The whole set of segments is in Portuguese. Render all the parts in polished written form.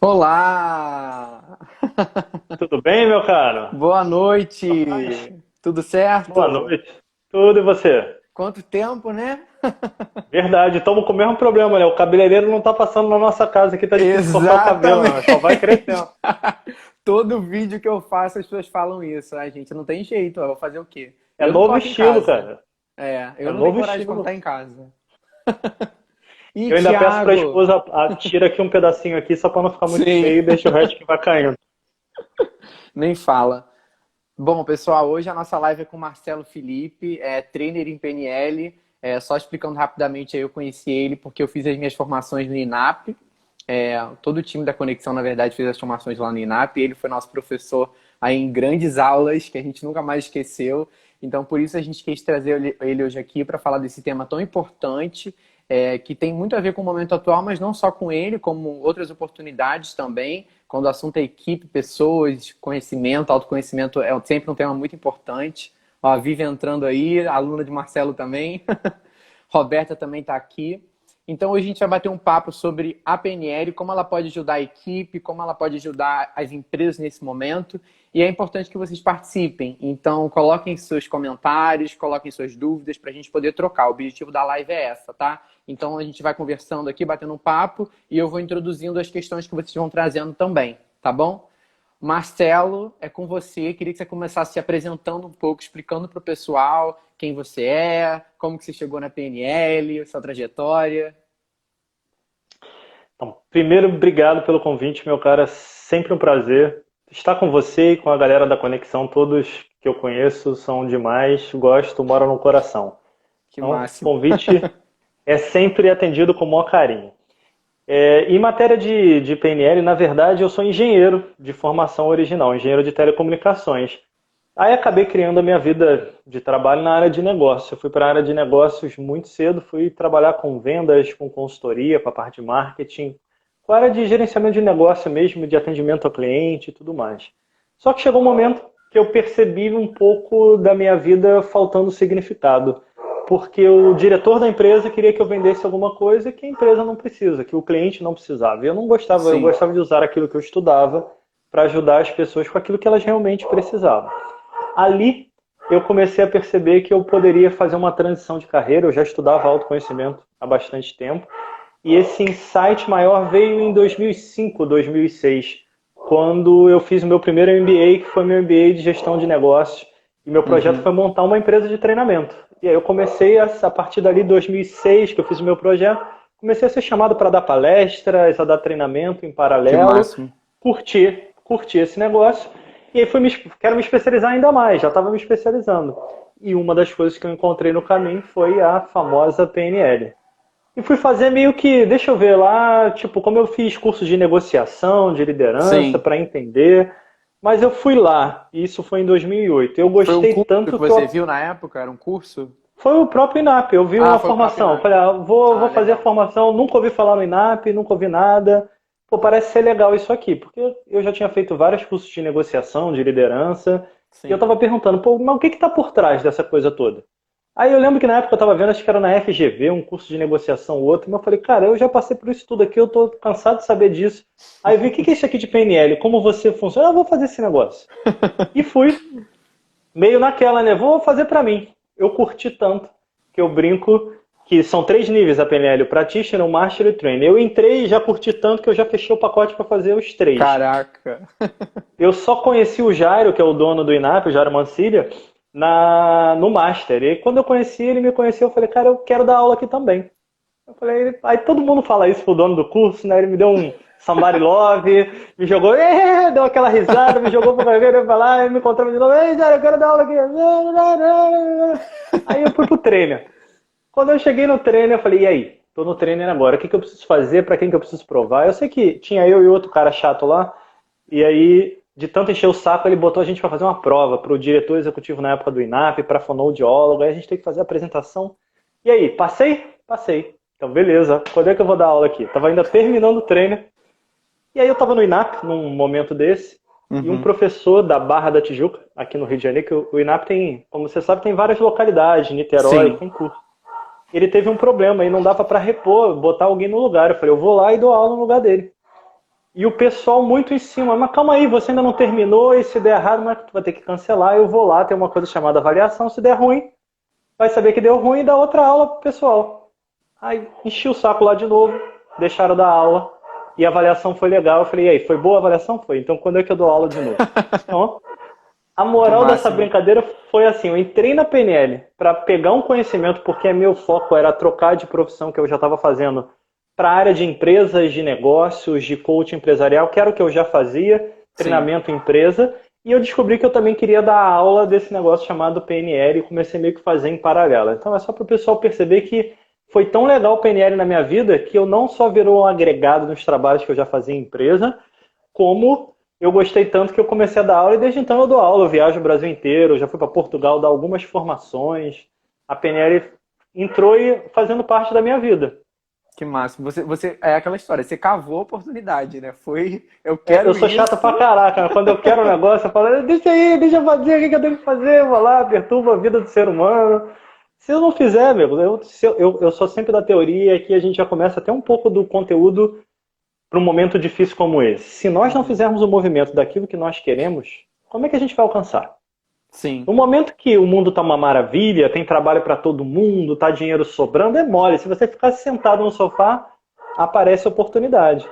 Olá! Tudo bem, meu caro? Boa noite! Paz. Tudo Boa certo? noite. Tudo e você? Quanto tempo, né? Verdade, estamos com o mesmo problema, né? O cabeleireiro não tá passando na nossa casa aqui, tá difícil cortar o cabelo, né? Só vai Exatamente! crescendo. Todo vídeo que eu faço, as pessoas falam isso. A gente não tem jeito, eu vou fazer o quê? É Eu não novo corto em estilo, casa. cara. Eu É não tenho novo coragem de cortar estilo. em casa. E Eu ainda peço pra Thiago? esposa, tira aqui um pedacinho aqui só pra não ficar muito Sim, feio e deixa o resto que vai caindo. nem fala. Bom, pessoal, hoje a nossa live é com o Marcelo Felipe, trainer em PNL. Só explicando rapidamente, aí eu conheci ele porque eu fiz as minhas formações no INAP. Todo o time da Conexão, na verdade, fez as formações lá no INAP. Ele foi nosso professor aí em grandes aulas que a gente nunca mais esqueceu. Então, por isso a gente quis trazer ele hoje aqui para falar desse tema tão importante, que tem muito a ver com o momento atual, mas não só com ele, como outras oportunidades também. Quando o assunto é equipe, pessoas, conhecimento, autoconhecimento é sempre um tema muito importante. Ó, a Vivi entrando aí, a aluna de Marcelo também. Roberta também está aqui. Então, hoje a gente vai bater um papo sobre a PNL, como ela pode ajudar a equipe, como ela pode ajudar as empresas nesse momento. E é importante que vocês participem. Então, coloquem seus comentários, coloquem suas dúvidas para a gente poder trocar. O objetivo da live é essa, tá? Então, a gente vai conversando aqui, batendo um papo, e eu vou introduzindo as questões que vocês vão trazendo também, tá bom? Marcelo, é com você. Queria que você começasse se apresentando um pouco, explicando para o pessoal quem você é, como que você chegou na PNL, sua trajetória. Então, primeiro, obrigado pelo convite, meu cara. É sempre um prazer estar com você e com a galera da Conexão. Todos que eu conheço são demais, gosto, moram no coração. Que Então, máximo. convite é sempre atendido com o maior carinho. Em matéria de PNL, na verdade, eu sou engenheiro de formação original, engenheiro de telecomunicações. Aí acabei criando a minha vida de trabalho na área de negócio. Eu fui para a área de negócios muito cedo, fui trabalhar com vendas, com consultoria, com a parte de marketing, com a área de gerenciamento de negócio mesmo, de atendimento ao cliente e tudo mais. Só que chegou um momento que eu percebi um pouco da minha vida faltando significado, porque o diretor da empresa queria que eu vendesse alguma coisa que a empresa não precisa, que o cliente não precisava. E eu não gostava, eu Sim. gostava de usar aquilo que eu estudava para ajudar as pessoas com aquilo que elas realmente precisavam. Ali eu comecei a perceber que eu poderia fazer uma transição de carreira. Eu já estudava autoconhecimento há bastante tempo. E esse insight maior veio em 2005, 2006, quando eu fiz o meu primeiro MBA, que foi meu MBA de gestão de negócios. E meu projeto Uhum. foi montar uma empresa de treinamento. E aí eu comecei, a partir dali, 2006, que eu fiz o meu projeto, comecei a ser chamado para dar palestras, a dar treinamento em Que paralelo, máximo. curti esse negócio. E aí quero me especializar ainda mais, já estava me especializando. E uma das coisas que eu encontrei no caminho foi a famosa PNL. E fui fazer meio que, deixa eu ver lá, tipo, como eu fiz cursos de negociação, de liderança, Sim. para entender. Mas eu fui lá, e isso foi em 2008. Eu Foi um gostei curso que tanto que você eu... viu na época? Era um curso? Foi o próprio INAP, eu vi Ah, uma foi o próprio formação. INAP. Falei, vou Ah, fazer a legal. formação, nunca ouvi falar no INAP, nunca ouvi nada. Pô, parece ser legal isso aqui, porque eu já tinha feito vários cursos de negociação, de liderança, e eu Sim. estava perguntando, pô, mas o que está por trás dessa coisa toda? Aí eu lembro que na época eu estava vendo, acho que era na FGV, um curso de negociação ou outro, mas eu falei, cara, eu já passei por isso tudo aqui, eu estou cansado de saber disso. Aí eu vi, o que é isso aqui de PNL? Como você funciona? Eu vou fazer esse negócio. E fui, meio naquela, né? Vou fazer para mim. Eu curti tanto que eu brinco que são três níveis a PNL, o Practitioner, o Master e o Trainer. Eu entrei e já curti tanto que eu já fechei o pacote para fazer os três. Caraca. Eu só conheci o Jairo, que é o dono do INAP, o Jairo Mancilha, no Master. E quando eu conheci, ele me conheceu, eu falei, cara, eu quero dar aula aqui também. Eu falei, aí todo mundo fala isso pro dono do curso, né? Ele me deu um somebody love, me jogou, deu aquela risada, me jogou pro cadeira pra lá, e me encontrou de novo, ei, Jairo, eu quero dar aula aqui. Aí eu fui pro trainer. Quando eu cheguei no trainer, eu falei, e aí? Tô no trainer agora, o que eu preciso fazer, pra quem que eu preciso provar? Eu sei que tinha eu e outro cara chato lá, e aí, de tanto encher o saco, ele botou a gente para fazer uma prova para o diretor executivo na época do INAP, para fonoaudiólogo, aí a gente tem que fazer a apresentação. E aí, passei? Passei. Então, beleza. Quando é que eu vou dar aula aqui? Tava ainda terminando o treino. E aí eu tava no INAP, num momento desse, e um Uhum. professor da Barra da Tijuca, aqui no Rio de Janeiro, que o INAP tem, como você sabe, tem várias localidades, Niterói, Sim. tem curso. Ele teve um problema e não dava para repor, botar alguém no lugar. Eu falei, eu vou lá e dou aula no lugar dele. E o pessoal muito em cima, mas calma aí, você ainda não terminou, e se der errado, mas tu vai ter que cancelar, eu vou lá, tem uma coisa chamada avaliação, se der ruim, vai saber que deu ruim e dá outra aula pro pessoal. Aí enchi o saco lá de novo, deixaram da aula, e a avaliação foi legal. Eu falei, e aí, foi boa a avaliação? Foi. Então quando é que eu dou aula de novo? Então, a Que moral dessa máximo. brincadeira foi assim, eu entrei na PNL para pegar um conhecimento, porque meu foco era trocar de profissão que eu já estava fazendo para a área de empresas, de negócios, de coaching empresarial, que era o que eu já fazia, Sim. treinamento em empresa, e eu descobri que eu também queria dar aula desse negócio chamado PNL e comecei meio que a fazer em paralelo. Então é só para o pessoal perceber que foi tão legal o PNL na minha vida que eu não só virou um agregado nos trabalhos que eu já fazia em empresa, como eu gostei tanto que eu comecei a dar aula e desde então eu dou aula, eu viajo o Brasil inteiro, eu já fui para Portugal dar algumas formações. A PNL entrou e fazendo parte da minha vida. Que máximo. É aquela história, você cavou a oportunidade, né? Foi, eu É, eu quero sou chato pra isso. caraca. Quando eu quero um negócio, eu falo, deixa aí, deixa eu fazer, o que eu tenho que fazer? Eu vou lá, perturbo a vida do ser humano. Se eu não fizer, meu, eu sou sempre da teoria que a gente já começa até um pouco do conteúdo para um momento difícil como esse. Se nós não Uhum. fizermos o movimento daquilo que nós queremos, como é que a gente vai alcançar? Sim, No momento que o mundo está uma maravilha, tem trabalho para todo mundo, tá dinheiro sobrando, é mole. Se você ficar sentado no sofá, aparece oportunidade.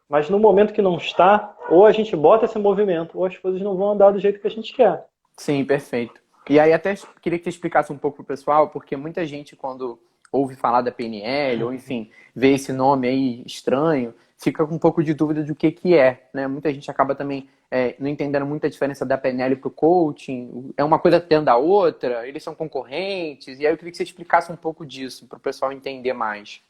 Mas no momento que não está, ou a gente bota esse movimento, ou as coisas não vão andar do jeito que a gente quer. sim, perfeito. E aí até queria que você explicasse um pouco pro pessoal, porque muita gente quando ouve falar da PNL, ou enfim, vê esse nome aí estranho, fica com um pouco de dúvida do que é, né? Muita gente acaba também não entendendo muito a diferença da PNL pro coaching. É uma coisa dentro da outra, eles são concorrentes. E aí eu queria que você explicasse um pouco disso, para o pessoal entender mais.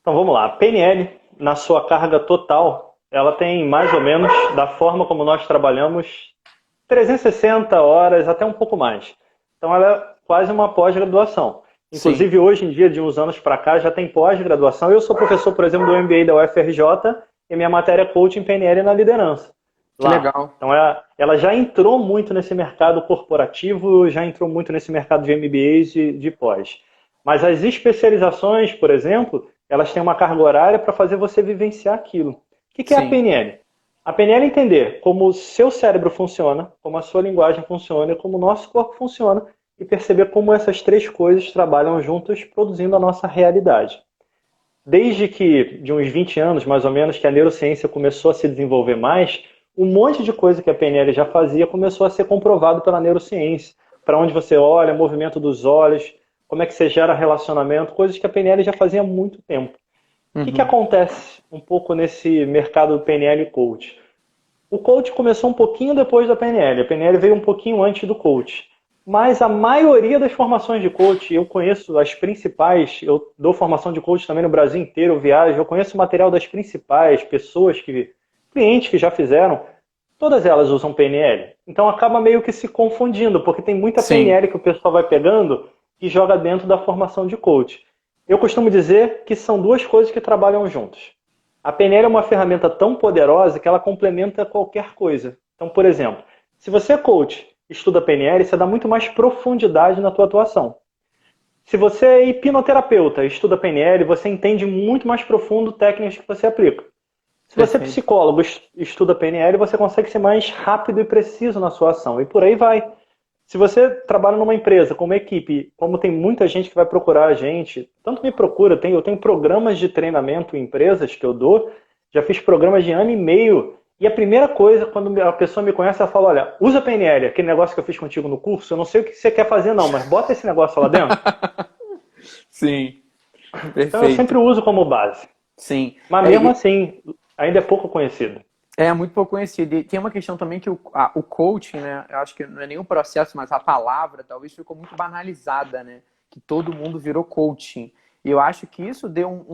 Então vamos lá. A PNL, na sua carga total, ela tem mais ou menos, da forma como nós trabalhamos, 360 horas, até um pouco mais. Então ela é quase uma pós-graduação. Sim, Inclusive hoje em dia, de uns anos para cá, já tem pós-graduação. Eu sou professor, por exemplo, do MBA da UFRJ e minha matéria é Coaching PNL na liderança. que Lá. legal. Então ela já entrou muito nesse mercado corporativo, já entrou muito nesse mercado de MBAs de pós. Mas as especializações, por exemplo, elas têm uma carga horária para fazer você vivenciar aquilo. O que é a Sim. PNL? A PNL é entender como o seu cérebro funciona, como a sua linguagem funciona e como o nosso corpo funciona e perceber como essas três coisas trabalham juntas, produzindo a nossa realidade. Desde que, de uns 20 anos mais ou menos, que a neurociência começou a se desenvolver mais, um monte de coisa que a PNL já fazia começou a ser comprovado pela neurociência. Para onde você olha, movimento dos olhos, como é que você gera relacionamento, coisas que a PNL já fazia há muito tempo. O que Uhum. acontece um pouco nesse mercado do PNL e coach? O coach começou um pouquinho depois da PNL. A PNL veio um pouquinho antes do coach. Mas a maioria das formações de coach, eu conheço as principais, eu dou formação de coach também no Brasil inteiro, eu viajo, eu conheço o material das principais pessoas clientes que já fizeram, todas elas usam PNL. Então acaba meio que se confundindo, porque tem muita Sim. PNL que o pessoal vai pegando e joga dentro da formação de coach. Eu costumo dizer que são duas coisas que trabalham juntas. A PNL é uma ferramenta tão poderosa que ela complementa qualquer coisa. Então, por exemplo, se você é coach, estuda PNL, você dá muito mais profundidade na tua atuação. Se você é hipnoterapeuta, estuda PNL, você entende muito mais profundo técnicas que você aplica. Se você é Perfeito. psicólogo, estuda PNL, você consegue ser mais rápido e preciso na sua ação. E por aí vai. Se você trabalha numa empresa, com uma equipe, como tem muita gente que vai procurar a gente, tanto me procura, eu tenho programas de treinamento em empresas que eu dou, já fiz programas de ano e meio. E a primeira coisa, quando a pessoa me conhece, ela fala, olha, usa PNL, aquele negócio que eu fiz contigo no curso, eu não sei o que você quer fazer não, mas bota esse negócio lá dentro. Sim, Então eu perfeito. sempre uso como base. Sim. Mas mesmo assim, ainda é pouco conhecido. É muito pouco conhecido. E tem uma questão também que o coaching, né? Eu acho que não é nem o processo, mas a palavra talvez ficou muito banalizada, né? Que todo mundo virou coaching. E eu acho que isso deu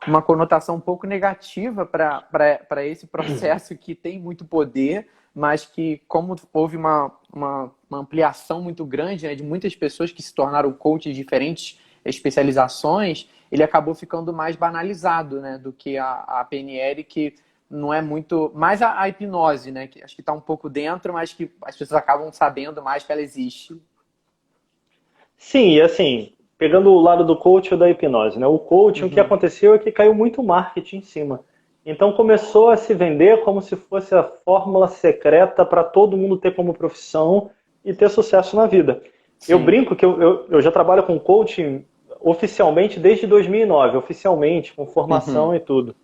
uma conotação um pouco negativa para esse processo que tem muito poder, mas que, como houve uma ampliação muito grande, né, de muitas pessoas que se tornaram coaches de diferentes especializações, ele acabou ficando mais banalizado, né, do que a PNL, que não é muito. Mais a hipnose, né? Que acho que está um pouco dentro, mas que as pessoas acabam sabendo mais que ela existe. Sim, e assim, pegando o lado do coach ou da hipnose, né? O coaching, o que Uhum. aconteceu é que caiu muito marketing em cima. Então começou a se vender como se fosse a fórmula secreta para todo mundo ter como profissão e ter sucesso na vida. Eu Sim. brinco que eu já trabalho com coaching oficialmente desde 2009, oficialmente, com formação Uhum. e tudo.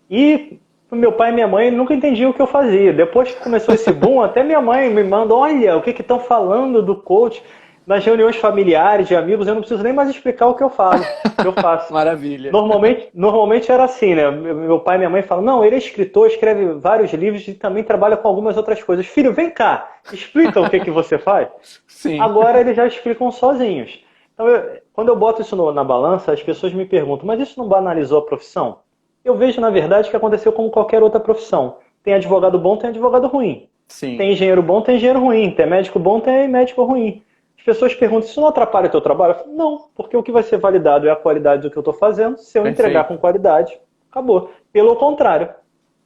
E meu pai e minha mãe nunca entendiam o que eu fazia. Depois que começou esse boom, até minha mãe me manda, olha, o que estão falando do coach nas reuniões familiares, de amigos, eu não preciso nem mais explicar o que eu falo, o que eu faço. Maravilha. Normalmente era assim, né? Meu pai e minha mãe falam, não, ele é escritor, escreve vários livros e também trabalha com algumas outras coisas. Filho, vem cá, explica o que você faz. Sim. Agora eles já explicam sozinhos. Então, quando eu boto isso na balança, as pessoas me perguntam, mas isso não banalizou a profissão? Eu vejo, na verdade, que aconteceu como qualquer outra profissão. Tem advogado bom, tem advogado ruim. Sim. Tem engenheiro bom, tem engenheiro ruim. Tem médico bom, tem médico ruim. As pessoas perguntam, isso não atrapalha o teu trabalho? Eu falo, não, porque o que vai ser validado é a qualidade do que eu estou fazendo. Se eu entregar Perfeito. com qualidade, acabou. Pelo contrário,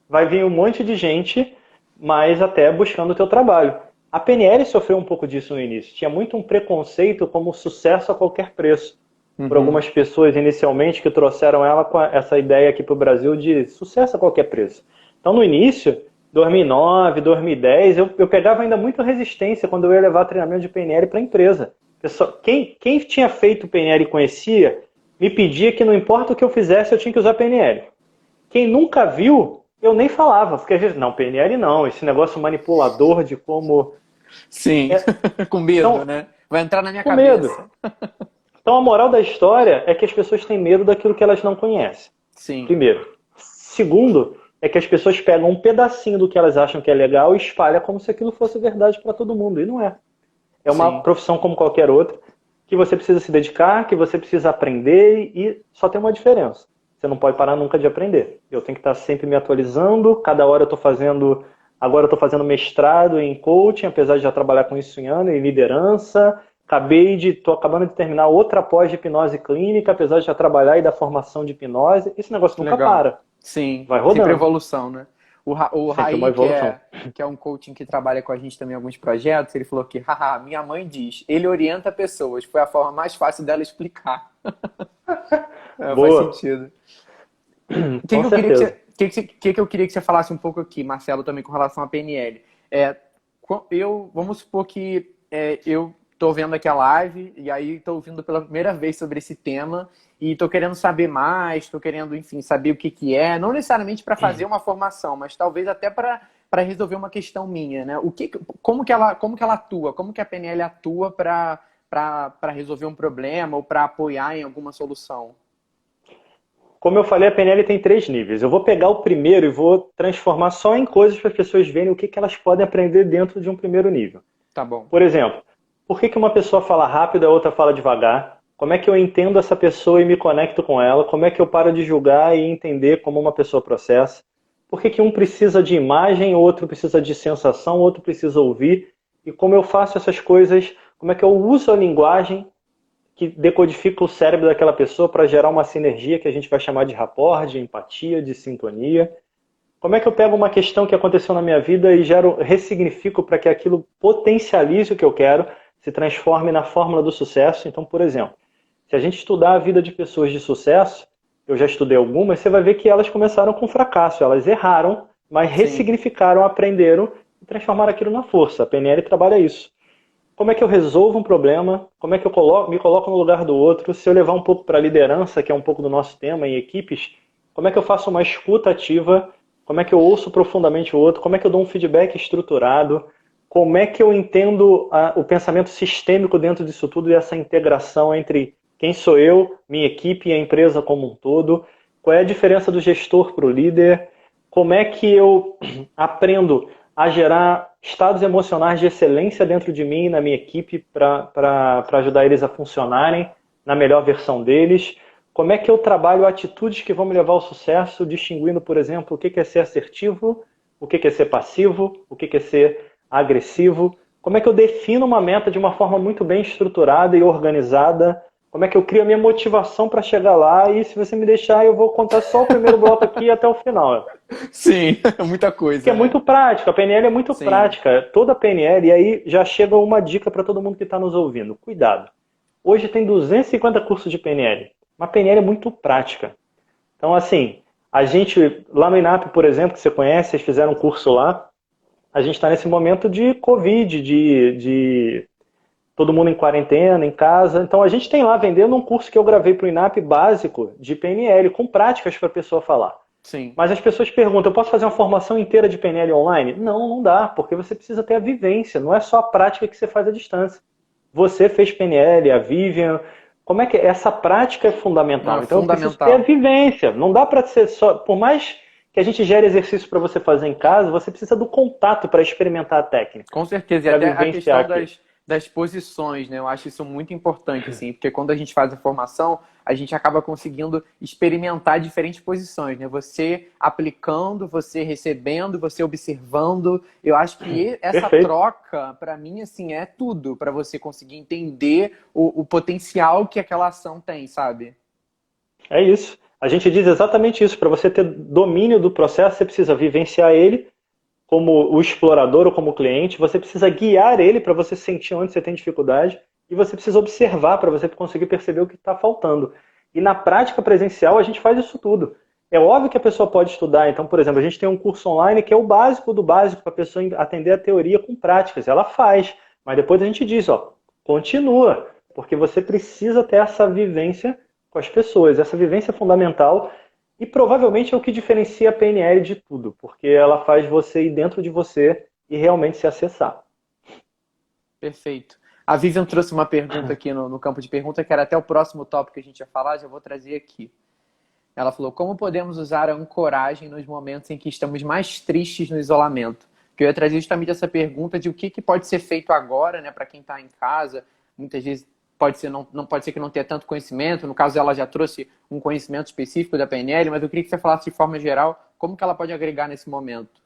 vai vir um monte de gente, mas até buscando o teu trabalho. A PNL sofreu um pouco disso no início. Tinha muito um preconceito como sucesso a qualquer preço. Por Uhum. algumas pessoas inicialmente que trouxeram ela com essa ideia aqui para o Brasil de sucesso a qualquer preço. Então no início, 2009, 2010, eu pegava ainda muita resistência quando eu ia levar treinamento de PNL para a empresa. Quem tinha feito PNL e conhecia, me pedia que não importa o que eu fizesse, eu tinha que usar PNL. Quem nunca viu, eu nem falava, porque às vezes, não, PNL não, esse negócio manipulador de como... Sim. Com medo, Então, né? Vai entrar na minha com medo. cabeça. Então a moral da história é que as pessoas têm medo daquilo que elas não conhecem. Sim. Primeiro. Segundo, é que as pessoas pegam um pedacinho do que elas acham que é legal e espalham como se aquilo fosse verdade para todo mundo. E não é. É uma Sim. profissão como qualquer outra, que você precisa se dedicar, que você precisa aprender e só tem uma diferença. Você não pode parar nunca de aprender. Eu tenho que estar sempre me atualizando, cada hora eu estou fazendo... Agora eu estou fazendo mestrado em coaching, apesar de já trabalhar com isso em ano, em liderança. Estou acabando de terminar outra pós de hipnose clínica, apesar de já trabalhar e dar formação de hipnose. Esse negócio Que nunca legal. para. Sim. Vai Sempre rodando. evolução, né? O Sempre uma Raí, evolução. que é um coaching que trabalha com a gente também em alguns projetos, ele falou que, haha, minha mãe diz, ele orienta pessoas, foi a forma mais fácil dela explicar. É, faz Boa. sentido. O que Com que eu queria que você, certeza. que eu queria que você falasse um pouco aqui, Marcelo, também com relação à PNL? Vamos supor que eu estou vendo aqui a live e aí estou ouvindo pela primeira vez sobre esse tema e estou querendo saber mais, estou querendo, enfim, saber o que que é, não necessariamente para fazer uma formação, mas talvez até para resolver uma questão minha, né? Como que ela atua, como que a PNL atua para resolver um problema ou para apoiar em alguma solução? Como eu falei, a PNL tem 3 níveis. Eu vou pegar o primeiro e vou transformar só em coisas para as pessoas verem o que elas podem aprender dentro de um primeiro nível. Tá bom. Por exemplo, por que uma pessoa fala rápido e a outra fala devagar? Como é que eu entendo essa pessoa e me conecto com ela? Como é que eu paro de julgar e entender como uma pessoa processa? Por que um precisa de imagem, outro precisa de sensação, outro precisa ouvir? E como eu faço essas coisas? Como é que eu uso a linguagem que decodifica o cérebro daquela pessoa para gerar uma sinergia que a gente vai chamar de rapport, de empatia, de sintonia? Como é que eu pego uma questão que aconteceu na minha vida e ressignifico para que aquilo potencialize o que eu quero, se transforme na fórmula do sucesso? Então, por exemplo, se a gente estudar a vida de pessoas de sucesso, eu já estudei algumas, você vai ver que elas começaram com fracasso, elas erraram, mas Sim. ressignificaram, aprenderam e transformaram aquilo na força. A PNL trabalha isso. Como é que eu resolvo um problema? Como é que eu me coloco no lugar do outro? Se eu levar um pouco para a liderança, que é um pouco do nosso tema em equipes, como é que eu faço uma escuta ativa? Como é que eu ouço profundamente o outro? Como é que eu dou um feedback estruturado? Como é que eu entendo o pensamento sistêmico dentro disso tudo e essa integração entre quem sou eu, minha equipe e a empresa como um todo? Qual é a diferença do gestor para o líder? Como é que eu aprendo a gerar estados emocionais de excelência dentro de mim e na minha equipe para ajudar eles a funcionarem na melhor versão deles? Como é que eu trabalho atitudes que vão me levar ao sucesso, distinguindo, por exemplo, o que é ser assertivo, o que é ser passivo, o que é ser agressivo? Como é que eu defino uma meta de uma forma muito bem estruturada e organizada? Como é que eu crio a minha motivação para chegar lá? E se você me deixar, eu vou contar só o primeiro bloco aqui até o final. Sim, muita Que é coisa, né? muito prático, a PNL é muito Sim. prática. Toda a PNL, e aí já chega uma dica para todo mundo que está nos ouvindo. Cuidado. Hoje tem 250 cursos de PNL. Uma PNL é muito prática. Então, assim, A gente, lá no INAP, por exemplo, que você conhece, vocês fizeram um curso lá, a gente está nesse momento de Covid, de todo mundo em quarentena, em casa. Então a gente tem lá vendendo um curso que eu gravei para o INAP básico de PNL, com práticas para a pessoa falar. Sim. Mas as pessoas perguntam, eu posso fazer uma formação inteira de PNL online? Não, não dá, porque você precisa ter a vivência, não é só a prática que você faz à distância. Você fez PNL, a Vivian, como é que essa prática é fundamental? Não, é Então eu preciso ter a fundamental. vivência, não dá para ser só, por mais que a gente gere exercício para você fazer em casa, você precisa do contato para experimentar a técnica, Com certeza, e para até a vivenciar questão aquilo. das posições, né? Eu acho isso muito importante, assim, porque quando a gente faz a formação, a gente acaba conseguindo experimentar diferentes posições, né? Você aplicando, você recebendo, você observando. Eu acho que essa Perfeito. troca, para mim, assim, é tudo para você conseguir entender o potencial que aquela ação tem, sabe? É isso. A gente diz exatamente isso. Para você ter domínio do processo, você precisa vivenciar ele como o explorador ou como cliente, você precisa guiar ele para você sentir onde você tem dificuldade e você precisa observar para você conseguir perceber o que está faltando. E na prática presencial a gente faz isso tudo. É óbvio que a pessoa pode estudar. Então, por exemplo, a gente tem um curso online que é o básico do básico para a pessoa atender a teoria com práticas. Ela faz, mas depois a gente diz, ó, continua, porque você precisa ter essa vivência com as pessoas. Essa vivência é fundamental e provavelmente é o que diferencia a PNL de tudo, porque ela faz você ir dentro de você e realmente se acessar. Perfeito. A Vivian trouxe uma pergunta aqui no campo de pergunta, que era até o próximo tópico que a gente ia falar, já vou trazer aqui. Ela falou, como podemos usar a ancoragem nos momentos em que estamos mais tristes no isolamento? Que eu ia trazer justamente essa pergunta de o que pode ser feito agora, né, para quem está em casa. Muitas vezes pode ser, não pode ser que não tenha tanto conhecimento. No caso, ela já trouxe um conhecimento específico da PNL, mas eu queria que você falasse de forma geral como que ela pode agregar nesse momento.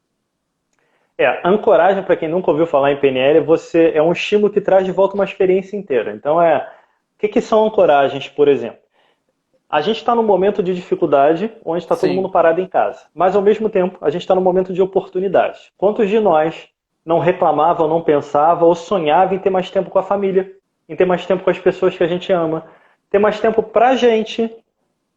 Ancoragem, para quem nunca ouviu falar em PNL, você é um estímulo que traz de volta uma experiência inteira. Então, o que são ancoragens, por exemplo? A gente está num momento de dificuldade, onde está todo mundo Sim, parado em casa. Mas, ao mesmo tempo, a gente está num momento de oportunidade. Quantos de nós não reclamava, ou não pensava, ou sonhava em ter mais tempo com a família, em ter mais tempo com as pessoas que a gente ama, ter mais tempo pra gente?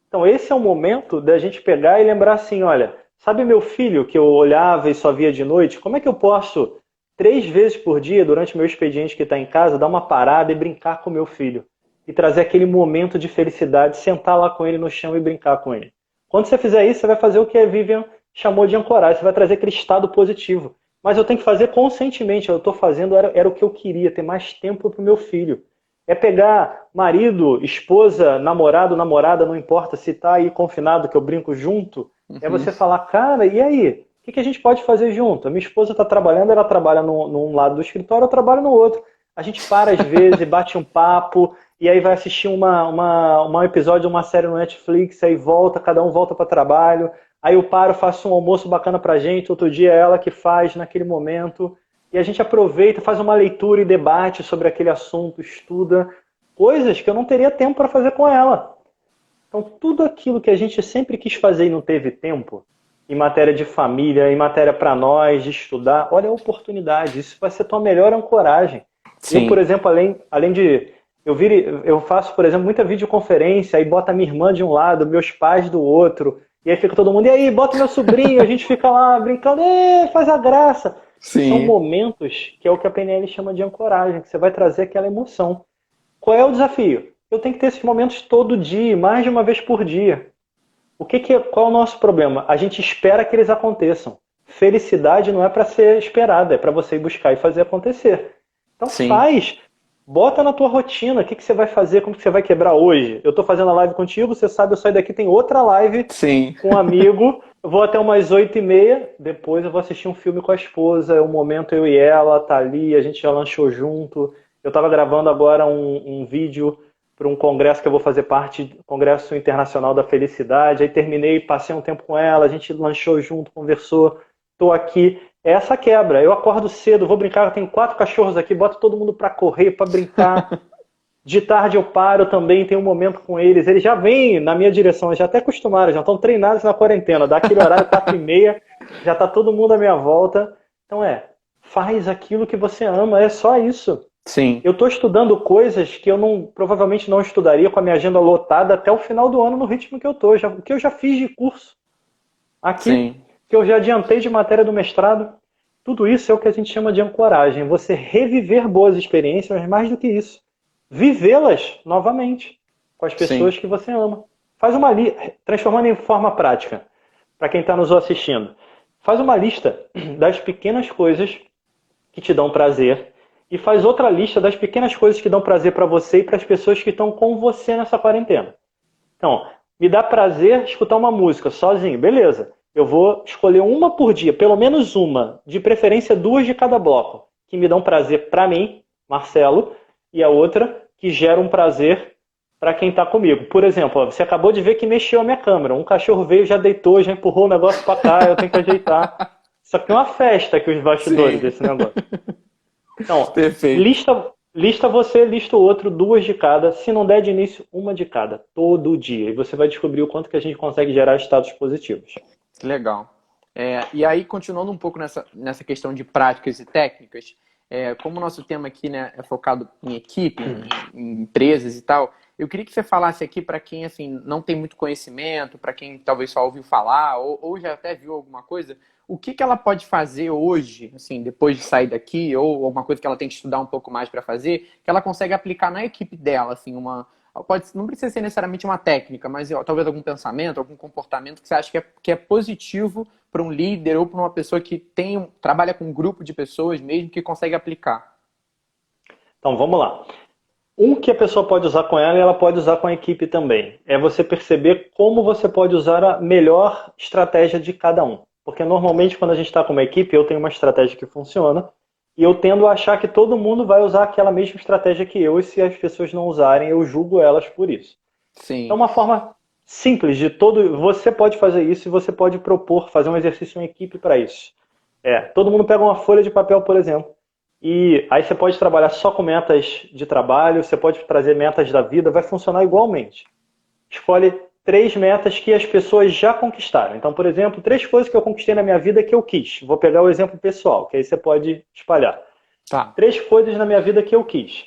Então, esse é o momento da gente pegar e lembrar assim, olha, sabe meu filho que eu olhava e só via de noite? Como é que eu posso, 3 vezes por dia, durante meu expediente que está em casa, dar uma parada e brincar com meu filho? E trazer aquele momento de felicidade, sentar lá com ele no chão e brincar com ele. Quando você fizer isso, você vai fazer o que a Vivian chamou de ancoragem, você vai trazer aquele estado positivo. Mas eu tenho que fazer conscientemente, eu estou fazendo, era o que eu queria, ter mais tempo para o meu filho. É pegar marido, esposa, namorado, namorada, não importa se está aí confinado, que eu brinco junto, é uhum, você falar, cara, e aí? O que a gente pode fazer junto? A minha esposa está trabalhando, ela trabalha num lado do escritório, eu trabalho no outro. A gente para às vezes, bate um papo, e aí vai assistir um episódio de uma série no Netflix, aí volta, cada um volta para trabalho, aí eu paro, faço um almoço bacana pra gente, outro dia é ela que faz naquele momento, e a gente aproveita, faz uma leitura e debate sobre aquele assunto, estuda coisas que eu não teria tempo para fazer com ela. Então, tudo aquilo que a gente sempre quis fazer e não teve tempo, em matéria de família, em matéria para nós, de estudar, olha a oportunidade, isso vai ser tua melhor ancoragem. Eu, por sim, exemplo, além de. Eu faço, por exemplo, muita videoconferência, aí bota minha irmã de um lado, meus pais do outro, e aí fica todo mundo, e aí, bota meu sobrinho, a gente fica lá brincando, faz a graça. São sim, momentos que é o que a PNL chama de ancoragem, que você vai trazer aquela emoção. Qual é o desafio? Eu tenho que ter esses momentos todo dia, mais de uma vez por dia. Qual é o nosso problema? A gente espera que eles aconteçam. Felicidade não é para ser esperada, é para você ir buscar e fazer acontecer. Então sim, faz, bota na tua rotina, o que você vai fazer, como que você vai quebrar hoje. Eu estou fazendo a live contigo, você sabe, eu saio daqui, tem outra live sim. com um amigo, eu vou até umas 8h30, depois eu vou assistir um filme com a esposa, é um momento eu e ela, tá ali, a gente já lanchou junto. Eu estava gravando agora um vídeo para um congresso que eu vou fazer parte, Congresso Internacional da Felicidade, aí terminei, passei um tempo com ela, a gente lanchou junto, conversou, tô aqui. É essa quebra, eu acordo cedo, vou brincar, eu tenho 4 cachorros aqui, boto todo mundo para correr, para brincar. De tarde eu paro também, tenho um momento com eles já vêm na minha direção, eles já até acostumaram, já estão treinados na quarentena, dá aquele horário 4h30, já está todo mundo à minha volta. Então faz aquilo que você ama, é só isso. Sim. Eu estou estudando coisas que eu provavelmente não estudaria com a minha agenda lotada até o final do ano no ritmo que eu estou, o que eu já fiz de curso. aqui, Sim, que eu já adiantei de matéria do mestrado. Tudo isso é o que a gente chama de ancoragem. Você reviver boas experiências, mas mais do que isso, vivê-las novamente com as sim. pessoas que você ama. Faz uma transformando em forma prática, para quem está nos assistindo. Faz uma lista das pequenas coisas que te dão prazer e faz outra lista das pequenas coisas que dão prazer para você e para as pessoas que estão com você nessa quarentena. Então, me dá prazer escutar uma música sozinho, beleza. Eu vou escolher uma por dia, pelo menos uma, de preferência duas de cada bloco, que me dão prazer para mim, Marcelo, e a outra que gera um prazer para quem está comigo. Por exemplo, ó, você acabou de ver que mexeu a minha câmera. Um cachorro veio, já deitou, já empurrou o negócio para cá, eu tenho que ajeitar. Isso aqui é uma festa aqui, os bastidores Sim. desse negócio. Então, Perfeito. lista você, lista o outro, duas de cada. Se não der de início, uma de cada, todo dia. E você vai descobrir o quanto que a gente consegue gerar estados positivos. Que legal. E aí, continuando um pouco nessa questão de práticas e técnicas, como o nosso tema aqui, né, é focado em equipe, em empresas e tal, eu queria que você falasse aqui para quem assim, não tem muito conhecimento, para quem talvez só ouviu falar ou já até viu alguma coisa, o que ela pode fazer hoje, assim, depois de sair daqui, ou alguma coisa que ela tem que estudar um pouco mais para fazer, que ela consegue aplicar na equipe dela, assim, não precisa ser necessariamente uma técnica, mas talvez algum pensamento, algum comportamento que você acha que é positivo para um líder ou para uma pessoa que trabalha com um grupo de pessoas mesmo que consegue aplicar. Então, vamos lá. Um que a pessoa pode usar com ela e ela pode usar com a equipe também. É você perceber como você pode usar a melhor estratégia de cada um. Porque normalmente quando a gente está com uma equipe, eu tenho uma estratégia que funciona e eu tendo a achar que todo mundo vai usar aquela mesma estratégia que eu e se as pessoas não usarem, eu julgo elas por isso. Então, Sim. uma forma simples de todo. Você pode fazer isso e você pode propor, fazer um exercício em equipe para isso. Todo mundo pega uma folha de papel, por exemplo, e aí você pode trabalhar só com metas de trabalho, você pode trazer metas da vida, vai funcionar igualmente. Escolhe três metas que as pessoas já conquistaram. Então, por exemplo, três coisas que eu conquistei na minha vida que eu quis. Vou pegar o exemplo pessoal, que aí você pode espalhar. Tá. Três coisas na minha vida que eu quis.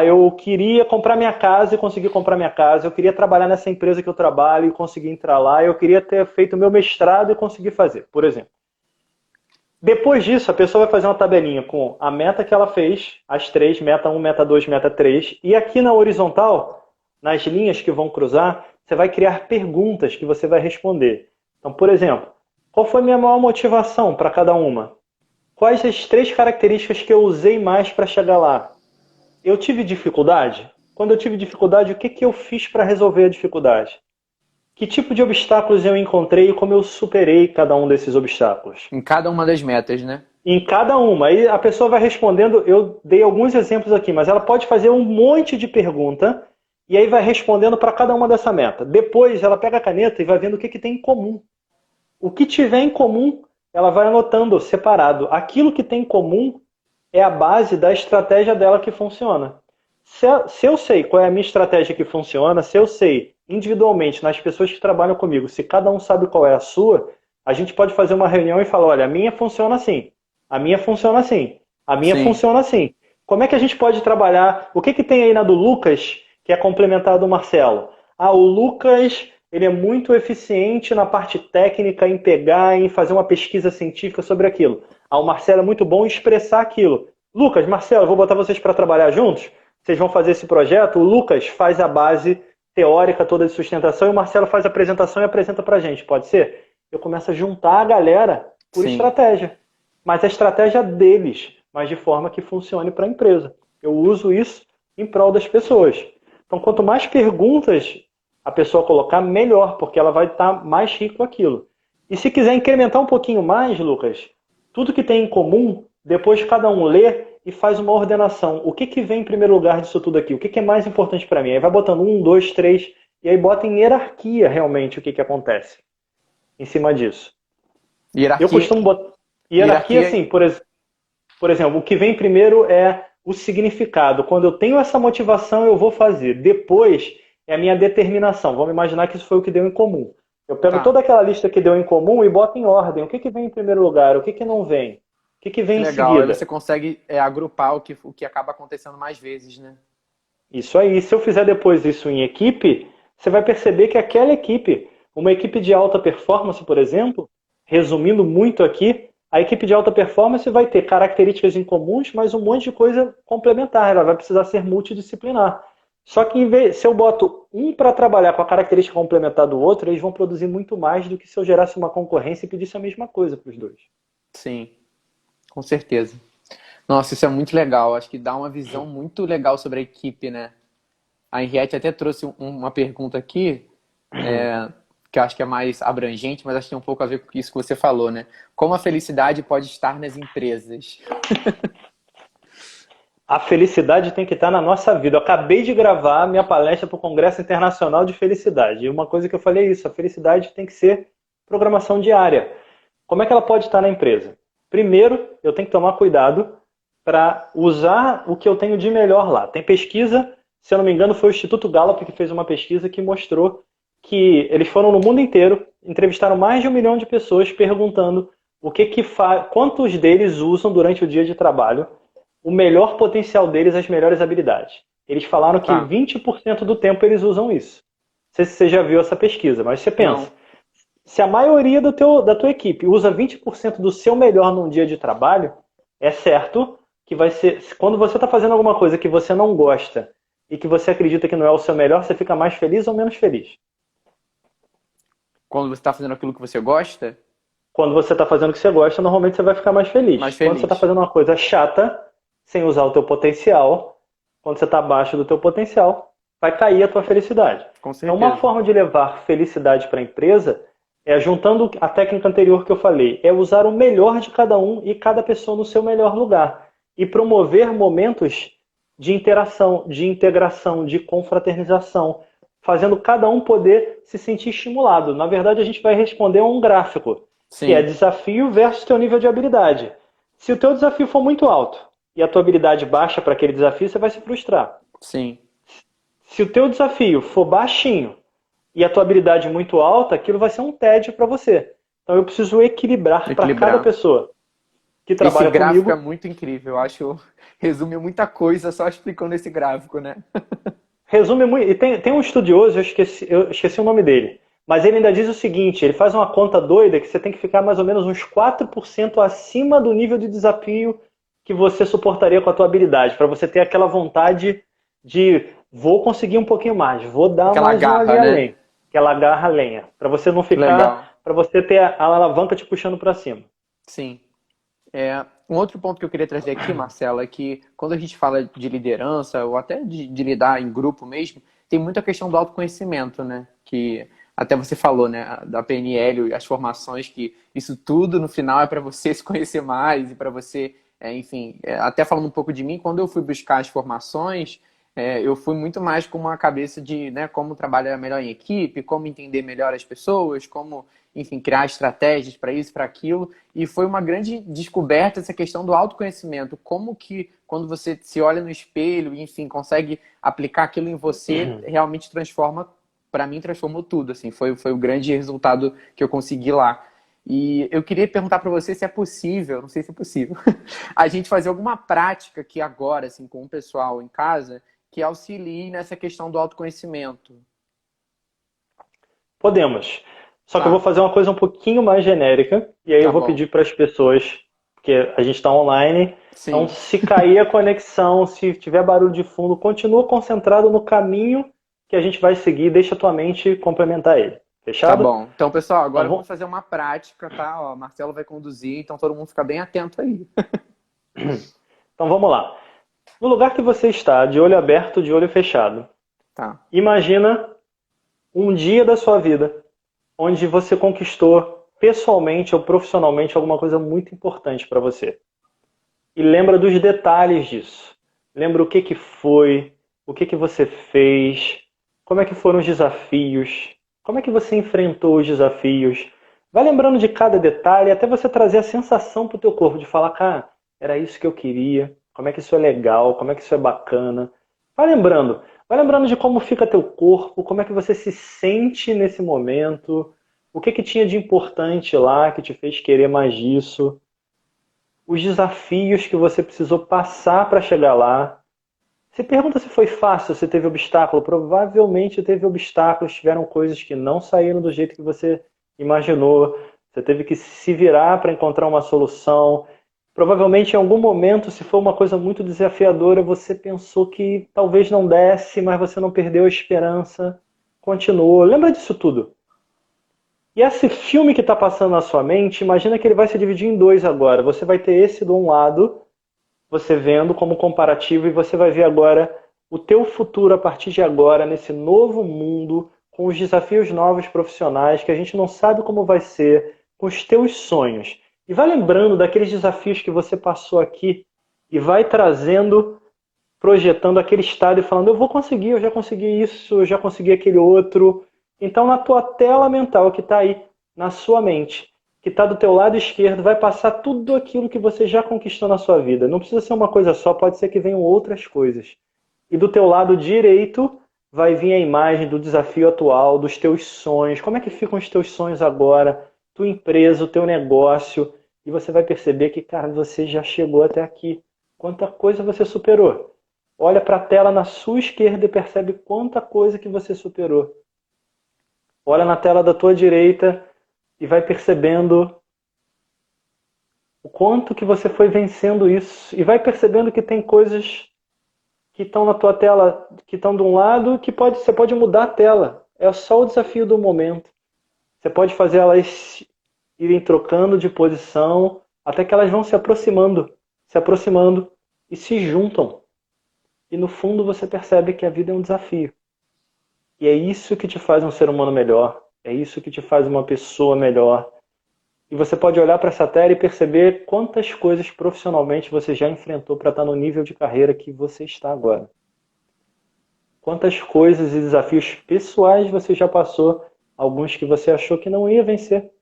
Eu queria comprar minha casa e consegui comprar minha casa. Eu queria trabalhar nessa empresa que eu trabalho e consegui entrar lá. Eu queria ter feito meu mestrado e conseguir fazer, por exemplo. Depois disso, a pessoa vai fazer uma tabelinha com a meta que ela fez, as três, meta um, meta 2, meta 3. E aqui na horizontal, nas linhas que vão cruzar, você vai criar perguntas que você vai responder. Então, por exemplo, qual foi a minha maior motivação para cada uma? Quais as três características que eu usei mais para chegar lá? Eu tive dificuldade? Quando eu tive dificuldade, o que eu fiz para resolver a dificuldade? Que tipo de obstáculos eu encontrei e como eu superei cada um desses obstáculos? Em cada uma das metas, né? Em cada uma. Aí a pessoa vai respondendo, eu dei alguns exemplos aqui, mas ela pode fazer um monte de pergunta e aí vai respondendo para cada uma dessa meta. Depois ela pega a caneta e vai vendo o que tem em comum. O que tiver em comum, ela vai anotando separado. Aquilo que tem em comum é a base da estratégia dela que funciona. Se eu sei qual é a minha estratégia que funciona, se eu sei individualmente nas pessoas que trabalham comigo, se cada um sabe qual é a sua, a gente pode fazer uma reunião e falar, olha, a minha funciona assim, a minha funciona assim, a minha Sim. funciona assim. Como é que a gente pode trabalhar? O que tem aí na do Lucas que é complementar do Marcelo? O Lucas, ele é muito eficiente na parte técnica, em pegar, em fazer uma pesquisa científica sobre aquilo. O Marcelo é muito bom em expressar aquilo. Lucas, Marcelo, eu vou botar vocês para trabalhar juntos? Vocês vão fazer esse projeto? O Lucas faz a base teórica toda de sustentação e o Marcelo faz a apresentação e apresenta para a gente. Pode ser? Eu começo a juntar a galera por Sim. estratégia. Mas a estratégia deles, mas de forma que funcione para a empresa. Eu uso isso em prol das pessoas. Então, quanto mais perguntas a pessoa colocar, melhor, porque ela vai estar mais rico aquilo. E se quiser incrementar um pouquinho mais, Lucas, tudo que tem em comum, depois cada um lê e faz uma ordenação. O que vem em primeiro lugar disso tudo aqui? O que é mais importante para mim? Aí vai botando um, dois, três, e aí bota em hierarquia realmente o que acontece em cima disso. Eu Hierarquia. costumo botar hierarquia Hierarquia. assim, por exemplo, o que vem primeiro é o significado. Quando eu tenho essa motivação, eu vou fazer. Depois é a minha determinação. Vamos imaginar que isso foi o que deu em comum. Eu pego Tá. toda aquela lista que deu em comum e boto em ordem. O que vem em primeiro lugar? O que não vem? O que Que vem em legal. Aí você seguida? consegue agrupar o que acaba acontecendo mais vezes, né? Isso aí. Se eu fizer depois isso em equipe, você vai perceber que aquela equipe, Uma equipe de alta performance, por exemplo, resumindo muito aqui, a equipe de alta performance vai ter características em comuns, mas um monte de coisa complementar. Ela vai precisar ser multidisciplinar. Só que se eu boto um para trabalhar com a característica complementar do outro, eles vão produzir muito mais do que se eu gerasse uma concorrência e pedisse a mesma coisa para os dois. Sim, com certeza. Nossa, isso é muito legal. Acho que dá uma visão muito legal sobre a equipe, né? A Henriette até trouxe uma pergunta aqui, que eu acho que é mais abrangente, mas acho que tem um pouco a ver com isso que você falou, né? Como a felicidade pode estar nas empresas? A felicidade tem que estar na nossa vida. Eu acabei de gravar minha palestra para o Congresso Internacional de Felicidade. E uma coisa que eu falei é isso, a felicidade tem que ser programação diária. Como é que ela pode estar na empresa? Primeiro, eu tenho que tomar cuidado para usar o que eu tenho de melhor lá. Tem pesquisa, se eu não me engano, foi o Instituto Gallup que fez uma pesquisa que mostrou que eles foram no mundo inteiro, entrevistaram mais de 1 milhão de pessoas perguntando quantos deles usam durante o dia de trabalho o melhor potencial deles, as melhores habilidades. Eles falaram que 20% do tempo eles usam isso. Não sei se você já viu essa pesquisa, mas você pensa, não. Se a maioria da tua equipe usa 20% do seu melhor num dia de trabalho, é certo que vai ser, quando você está fazendo alguma coisa que você não gosta e que você acredita que não é o seu melhor, você fica mais feliz ou menos feliz? Quando você está fazendo aquilo que você gosta? Quando você está fazendo o que você gosta, normalmente você vai ficar mais feliz. Quando você está fazendo uma coisa chata, sem usar o teu potencial, quando você está abaixo do teu potencial, vai cair a tua felicidade. Com certeza. Então, uma forma de levar felicidade para a empresa é, juntando a técnica anterior que eu falei, é usar o melhor de cada um e cada pessoa no seu melhor lugar. E promover momentos de interação, de integração, de confraternização, fazendo cada um poder se sentir estimulado. Na verdade, a gente vai responder a um gráfico, que é desafio versus teu nível de habilidade. Se o teu desafio for muito alto e a tua habilidade baixa para aquele desafio, você vai se frustrar. Sim. Se o teu desafio for baixinho e a tua habilidade muito alta, aquilo vai ser um tédio para você. Então eu preciso equilibrar para cada pessoa que trabalha comigo. Esse gráfico é muito incrível. Eu acho resume muita coisa só explicando esse gráfico, né? Resume muito. E tem um estudioso, eu esqueci o nome dele, mas ele ainda diz o seguinte, ele faz uma conta doida que você tem que ficar mais ou menos uns 4% acima do nível de desafio que você suportaria com a tua habilidade, para você ter aquela vontade de vou conseguir um pouquinho mais, vou dar aquela mais garra, uma linha né? além. Aquela garra lenha. Para você não ficar, para você ter a alavanca te puxando para cima. Sim. Um outro ponto que eu queria trazer aqui, Marcelo, é que quando a gente fala de liderança, ou até de lidar em grupo mesmo, tem muita questão do autoconhecimento, né? Que até você falou, né? Da PNL, as formações, que isso tudo no final é para você se conhecer mais e para você, enfim, até falando um pouco de mim, quando eu fui buscar as formações, eu fui muito mais com uma cabeça de, né, como trabalhar melhor em equipe, como entender melhor as pessoas, como, enfim, criar estratégias para isso, para aquilo. E foi uma grande descoberta essa questão do autoconhecimento. Como que, quando você se olha no espelho e, enfim, consegue aplicar aquilo em você, realmente transforma, para mim, transformou tudo. Assim, foi o grande resultado que eu consegui lá. E eu queria perguntar para você se é possível, não sei se é possível, a gente fazer alguma prática aqui agora, assim, com o pessoal em casa, que auxilie nessa questão do autoconhecimento. Podemos. Só que eu vou fazer uma coisa um pouquinho mais genérica, e aí eu vou pedir para as pessoas, porque a gente está online, então se cair a conexão, se tiver barulho de fundo, continua concentrado no caminho que a gente vai seguir, deixa a tua mente complementar ele. Fechado? Tá bom. Então, pessoal, agora vamos fazer uma prática, tá? Ó, Marcelo vai conduzir, então todo mundo fica bem atento aí. Então vamos lá. No lugar que você está, de olho aberto, de olho fechado, imagina um dia da sua vida onde você conquistou pessoalmente ou profissionalmente alguma coisa muito importante para você. E lembra dos detalhes disso. Lembra o que foi, o que você fez, como é que foram os desafios, como é que você enfrentou os desafios. Vai lembrando de cada detalhe até você trazer a sensação para o teu corpo de falar, cara, era isso que eu queria. Como é que isso é legal, como é que isso é bacana. Vai lembrando de como fica teu corpo, como é que você se sente nesse momento, o que tinha de importante lá que te fez querer mais disso, os desafios que você precisou passar para chegar lá. Você pergunta se foi fácil, se teve obstáculo. Provavelmente teve obstáculos, tiveram coisas que não saíram do jeito que você imaginou. Você teve que se virar para encontrar uma solução. Provavelmente em algum momento, se for uma coisa muito desafiadora, você pensou que talvez não desse, mas você não perdeu a esperança. Continuou. Lembra disso tudo? E esse filme que está passando na sua mente, imagina que ele vai se dividir em dois agora. Você vai ter esse de um lado, você vendo como comparativo, e você vai ver agora o teu futuro a partir de agora, nesse novo mundo, com os desafios novos profissionais, que a gente não sabe como vai ser, com os teus sonhos. E vai lembrando daqueles desafios que você passou aqui, e vai trazendo, projetando aquele estado e falando, eu vou conseguir, eu já consegui isso, eu já consegui aquele outro. Então, na tua tela mental que está aí, na sua mente, que está do teu lado esquerdo, vai passar tudo aquilo que você já conquistou na sua vida. Não precisa ser uma coisa só, pode ser que venham outras coisas. E do teu lado direito vai vir a imagem do desafio atual, dos teus sonhos. Como é que ficam os teus sonhos agora? Tua empresa, o teu negócio. E você vai perceber que, cara, você já chegou até aqui. Quanta coisa você superou. Olha para a tela na sua esquerda e percebe quanta coisa que você superou. Olha na tela da tua direita e vai percebendo o quanto que você foi vencendo isso. E vai percebendo que tem coisas que estão na tua tela, que estão de um lado, que você pode mudar a tela. É só o desafio do momento. Você pode fazer elas irem trocando de posição até que elas vão se aproximando e se juntam. E no fundo você percebe que a vida é um desafio. E é isso que te faz um ser humano melhor. É isso que te faz uma pessoa melhor. E você pode olhar para essa tela e perceber quantas coisas profissionalmente você já enfrentou para estar no nível de carreira que você está agora. Quantas coisas e desafios pessoais você já passou, alguns que você achou que não ia vencer.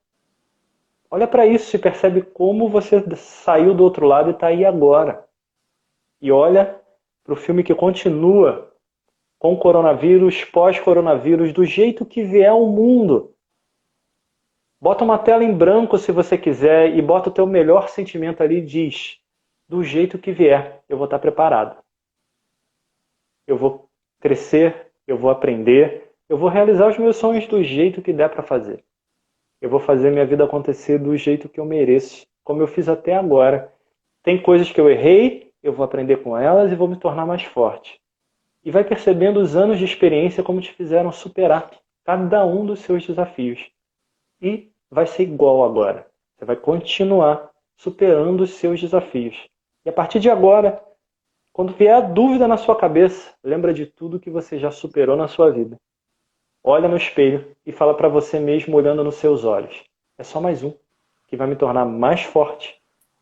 Olha para isso e percebe como você saiu do outro lado e está aí agora. E olha para o filme que continua com coronavírus, pós-coronavírus, do jeito que vier ao mundo. Bota uma tela em branco se você quiser e bota o teu melhor sentimento ali e diz, do jeito que vier, eu vou estar preparado. Eu vou crescer, eu vou aprender, eu vou realizar os meus sonhos do jeito que der para fazer. Eu vou fazer minha vida acontecer do jeito que eu mereço, como eu fiz até agora. Tem coisas que eu errei, eu vou aprender com elas e vou me tornar mais forte. E vai percebendo os anos de experiência como te fizeram superar cada um dos seus desafios. E vai ser igual agora. Você vai continuar superando os seus desafios. E a partir de agora, quando vier a dúvida na sua cabeça, lembra de tudo que você já superou na sua vida. Olha no espelho e fala para você mesmo olhando nos seus olhos. É só mais um que vai me tornar mais forte,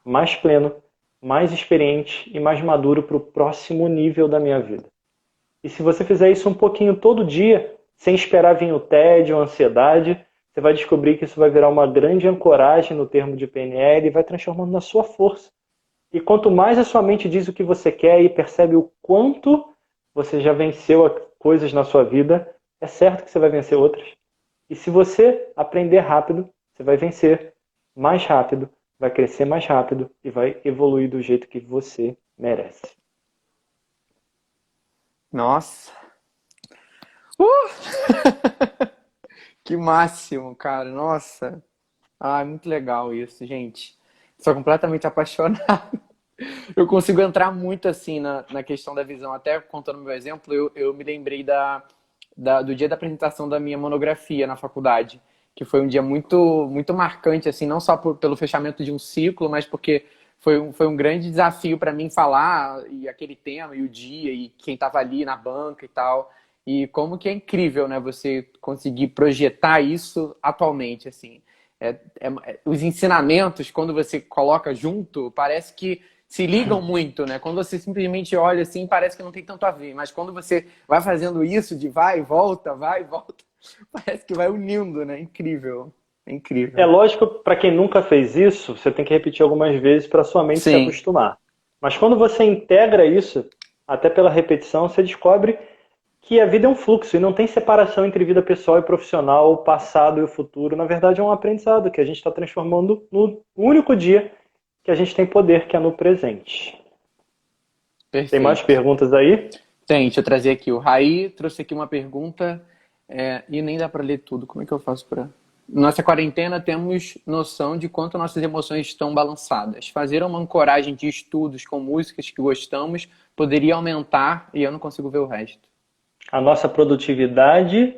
mais pleno, mais experiente e mais maduro para o próximo nível da minha vida. E se você fizer isso um pouquinho todo dia, sem esperar vir o tédio, a ansiedade, você vai descobrir que isso vai virar uma grande ancoragem no termo de PNL e vai transformando na sua força. E quanto mais a sua mente diz o que você quer e percebe o quanto você já venceu coisas na sua vida, é certo que você vai vencer outras. E se você aprender rápido, você vai vencer mais rápido, vai crescer mais rápido e vai evoluir do jeito que você merece. Nossa! Que máximo, cara! Nossa! Ah, muito legal isso, gente. Sou completamente apaixonado. Eu consigo entrar muito assim na questão da visão. Até contando meu exemplo, eu me lembrei do dia da apresentação da minha monografia na faculdade, que foi um dia muito, muito marcante, assim, não só pelo fechamento de um ciclo, mas porque foi um grande desafio para mim falar, e aquele tema, e o dia, e quem estava ali na banca e tal. E como que é incrível, né, você conseguir projetar isso atualmente, assim. Os ensinamentos, quando você coloca junto, parece que se ligam muito, né? Quando você simplesmente olha assim, parece que não tem tanto a ver. Mas quando você vai fazendo isso de vai e volta, parece que vai unindo, né? Incrível. É incrível. É lógico, para quem nunca fez isso, você tem que repetir algumas vezes para sua mente se acostumar. Mas quando você integra isso, até pela repetição, você descobre que a vida é um fluxo e não tem separação entre vida pessoal e profissional, o passado e o futuro. Na verdade, é um aprendizado que a gente está transformando no único dia que a gente tem poder, que é no presente. Perfeito. Tem mais perguntas aí? Tem, deixa eu trazer aqui. O Raí trouxe aqui uma pergunta e nem dá para ler tudo. Como é que eu faço para... Nossa quarentena, temos noção de quanto nossas emoções estão balançadas. Fazer uma ancoragem de estudos com músicas que gostamos poderia aumentar e eu não consigo ver o resto. A nossa produtividade,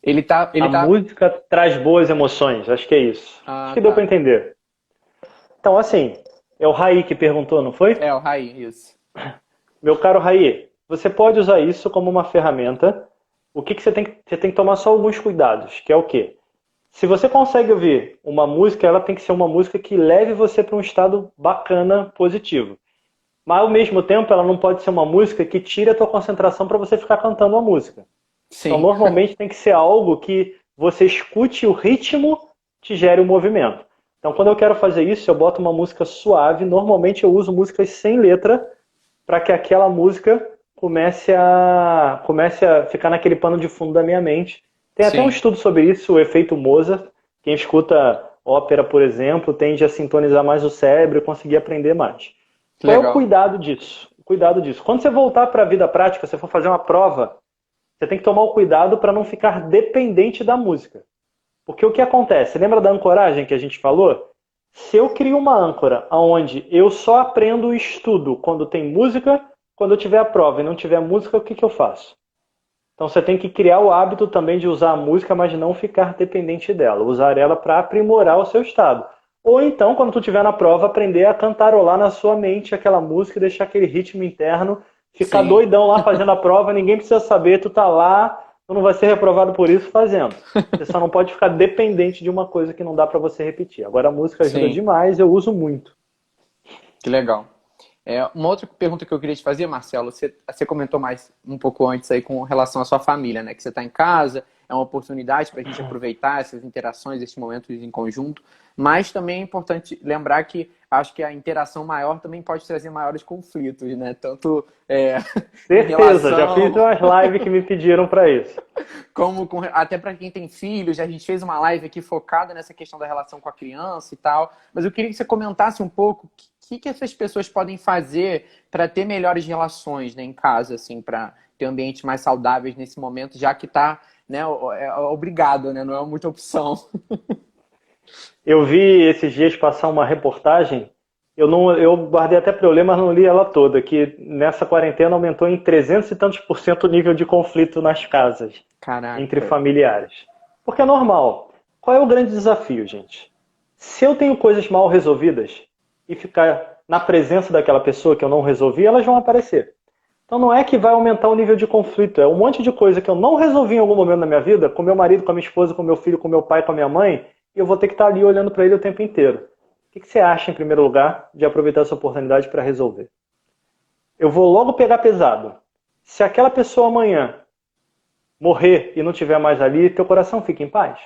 Ele a tá... música traz boas emoções, acho que é isso. Acho Ah, que deu para tá. entender. Então, assim, é o Raí que perguntou, não foi? É, o Raí, isso. Meu caro Raí, você pode usar isso como uma ferramenta. O que que você tem que tomar só alguns cuidados, que é o quê? Se você consegue ouvir uma música, ela tem que ser uma música que leve você para um estado bacana, positivo. Mas ao mesmo tempo, ela não pode ser uma música que tire a tua concentração para você ficar cantando a música. Então, Sim, normalmente tem que ser algo que você escute o ritmo, te gere o movimento. Então, quando eu quero fazer isso, eu boto uma música suave. Normalmente eu uso músicas sem letra para que aquela música comece a ficar naquele pano de fundo da minha mente. Tem até um sim. estudo sobre isso, o efeito Mozart. Quem escuta ópera, por exemplo, tende a sintonizar mais o cérebro e conseguir aprender mais. Que Qual é o legal. cuidado disso? O cuidado disso. Quando você voltar para a vida prática, você for fazer uma prova, você tem que tomar o cuidado para não ficar dependente da música. Porque o que acontece? Lembra da ancoragem que a gente falou? Se eu crio uma âncora onde eu só aprendo e estudo quando tem música, quando eu tiver a prova e não tiver música, o que que eu faço? Então você tem que criar o hábito também de usar a música, mas não ficar dependente dela. Usar ela para aprimorar o seu estado. Ou então, quando tu estiver na prova, aprender a cantarolar na sua mente aquela música e deixar aquele ritmo interno, ficar Sim. doidão lá fazendo a prova, ninguém precisa saber, tu tá lá, tu não vai ser reprovado por isso fazendo. Você só não pode ficar dependente de uma coisa que não dá para você repetir. Agora a música ajuda Sim. demais, eu uso muito. Que legal. Uma outra pergunta que eu queria te fazer, Marcelo, você comentou mais um pouco antes aí com relação à sua família, né? Que você está em casa, é uma oportunidade para a gente aproveitar essas interações, esses momentos em conjunto, mas também é importante lembrar que acho que a interação maior também pode trazer maiores conflitos, né? Tanto em Certeza, já fiz relação umas lives que me pediram para isso. até para quem tem filhos, a gente fez uma live aqui focada nessa questão da relação com a criança e tal, mas eu queria que você comentasse um pouco que essas pessoas podem fazer para ter melhores relações, né, em casa, assim, para ter ambientes mais saudáveis nesse momento, já que está, né, obrigado, né, não é muita opção. Eu vi esses dias passar uma reportagem, eu guardei até para eu ler, mas não li ela toda, que nessa quarentena aumentou em 300 e tantos por cento o nível de conflito nas casas, entre Caraca. familiares. Porque é normal. Qual é o grande desafio, gente? Se eu tenho coisas mal resolvidas e ficar na presença daquela pessoa que eu não resolvi, elas vão aparecer. Então não é que vai aumentar o nível de conflito, é um monte de coisa que eu não resolvi em algum momento da minha vida, com meu marido, com a minha esposa, com meu filho, com meu pai, com a minha mãe, e eu vou ter que estar ali olhando para ele o tempo inteiro. O que você acha, em primeiro lugar, de aproveitar essa oportunidade para resolver? Eu vou logo pegar pesado. Se aquela pessoa amanhã morrer e não estiver mais ali, teu coração fica em paz?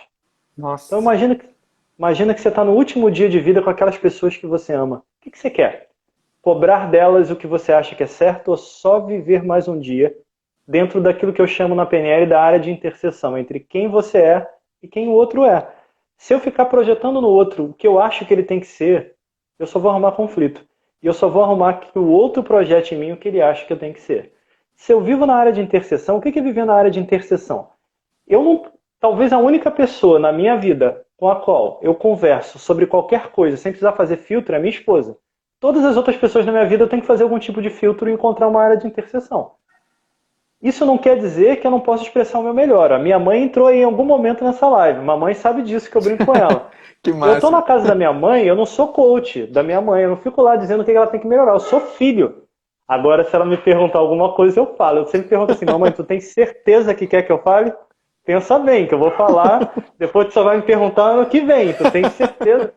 Então Nossa. imagina que você está no último dia de vida com aquelas pessoas que você ama. O que você quer? Cobrar delas o que você acha que é certo ou só viver mais um dia dentro daquilo que eu chamo na PNL da área de interseção, entre quem você é e quem o outro é. Se eu ficar projetando no outro o que eu acho que ele tem que ser, eu só vou arrumar conflito. E eu só vou arrumar que o outro projete em mim o que ele acha que eu tenho que ser. Se eu vivo na área de interseção, o que é viver na área de interseção? Eu não, talvez a única pessoa na minha vida com a qual eu converso sobre qualquer coisa sem precisar fazer filtro é a minha esposa. Todas as outras pessoas na minha vida eu tenho que fazer algum tipo de filtro e encontrar uma área de interseção. Isso não quer dizer que eu não possa expressar o meu melhor. A minha mãe entrou aí em algum momento nessa live. Mamãe sabe disso que eu brinco com ela. Que Eu estou na máximo. casa da minha mãe, eu não sou coach da minha mãe. Eu não fico lá dizendo o que ela tem que melhorar. Eu sou filho. Agora, se ela me perguntar alguma coisa, eu falo. Eu sempre pergunto assim, mamãe, tu tem certeza que quer que eu fale? Pensa bem, que eu vou falar. Depois tu só vai me perguntar ano que vem. Tu tem certeza?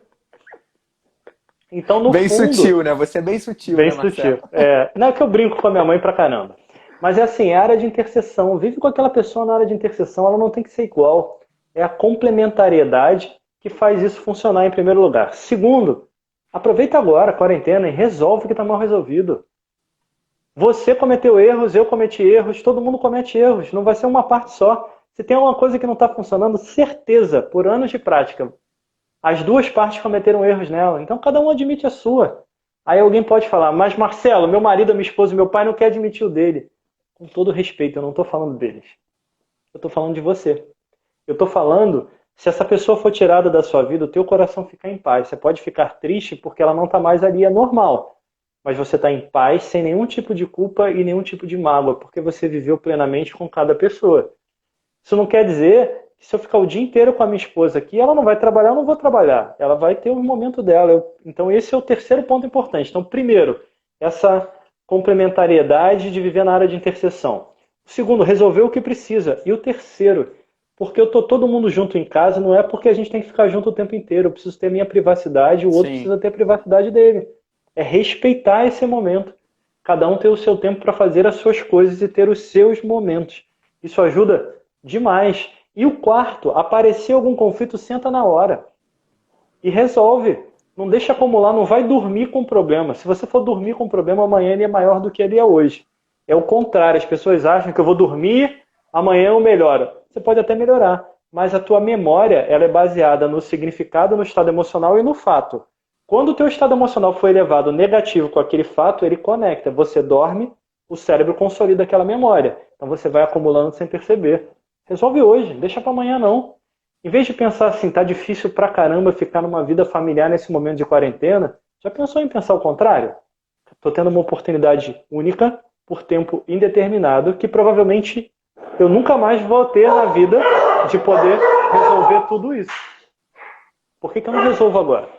Então, no Bem fundo... sutil, né? Você é bem sutil, Bem né, sutil. Marcelo? Não é que eu brinco com a minha mãe pra caramba. Mas é assim, é a área de interseção. Vive com aquela pessoa na área de interseção, ela não tem que ser igual. É a complementariedade que faz isso funcionar em primeiro lugar. Segundo, aproveita agora a quarentena e resolve o que está mal resolvido. Você cometeu erros, eu cometi erros, todo mundo comete erros. Não vai ser uma parte só. Se tem alguma coisa que não está funcionando, certeza, por anos de prática, as duas partes cometeram erros nela. Então cada um admite a sua. Aí alguém pode falar, mas Marcelo, meu marido, minha esposa e meu pai não quer admitir o dele. Com todo respeito, eu não estou falando deles. Eu estou falando de você. Eu estou falando, se essa pessoa for tirada da sua vida, o teu coração fica em paz. Você pode ficar triste porque ela não está mais ali, é normal. Mas você está em paz, sem nenhum tipo de culpa e nenhum tipo de mágoa, porque você viveu plenamente com cada pessoa. Isso não quer dizer que se eu ficar o dia inteiro com a minha esposa aqui, ela não vai trabalhar, eu não vou trabalhar. Ela vai ter o momento dela. Então esse é o terceiro ponto importante. Então, primeiro, essa complementariedade de viver na área de intercessão. O segundo, resolver o que precisa. E o terceiro, porque eu tô todo mundo junto em casa, não é porque a gente tem que ficar junto o tempo inteiro. Eu preciso ter minha privacidade, o outro Sim. precisa ter a privacidade dele. É respeitar esse momento. Cada um ter o seu tempo para fazer as suas coisas e ter os seus momentos. Isso ajuda demais. E o quarto, aparecer algum conflito, senta na hora e resolve. Não deixa acumular, não vai dormir com problema. Se você for dormir com problema, amanhã ele é maior do que ele é hoje. É o contrário, as pessoas acham que eu vou dormir, amanhã eu melhoro. Você pode até melhorar, mas a tua memória ela é baseada no significado, no estado emocional e no fato. Quando o teu estado emocional for elevado negativo com aquele fato, ele conecta. Você dorme, o cérebro consolida aquela memória. Então você vai acumulando sem perceber. Resolve hoje, deixa para amanhã não. Em vez de pensar assim, tá difícil pra caramba ficar numa vida familiar nesse momento de quarentena, já pensou em pensar o contrário? Estou tendo uma oportunidade única, por tempo indeterminado, que provavelmente eu nunca mais vou ter na vida de poder resolver tudo isso. Por que eu não resolvo agora?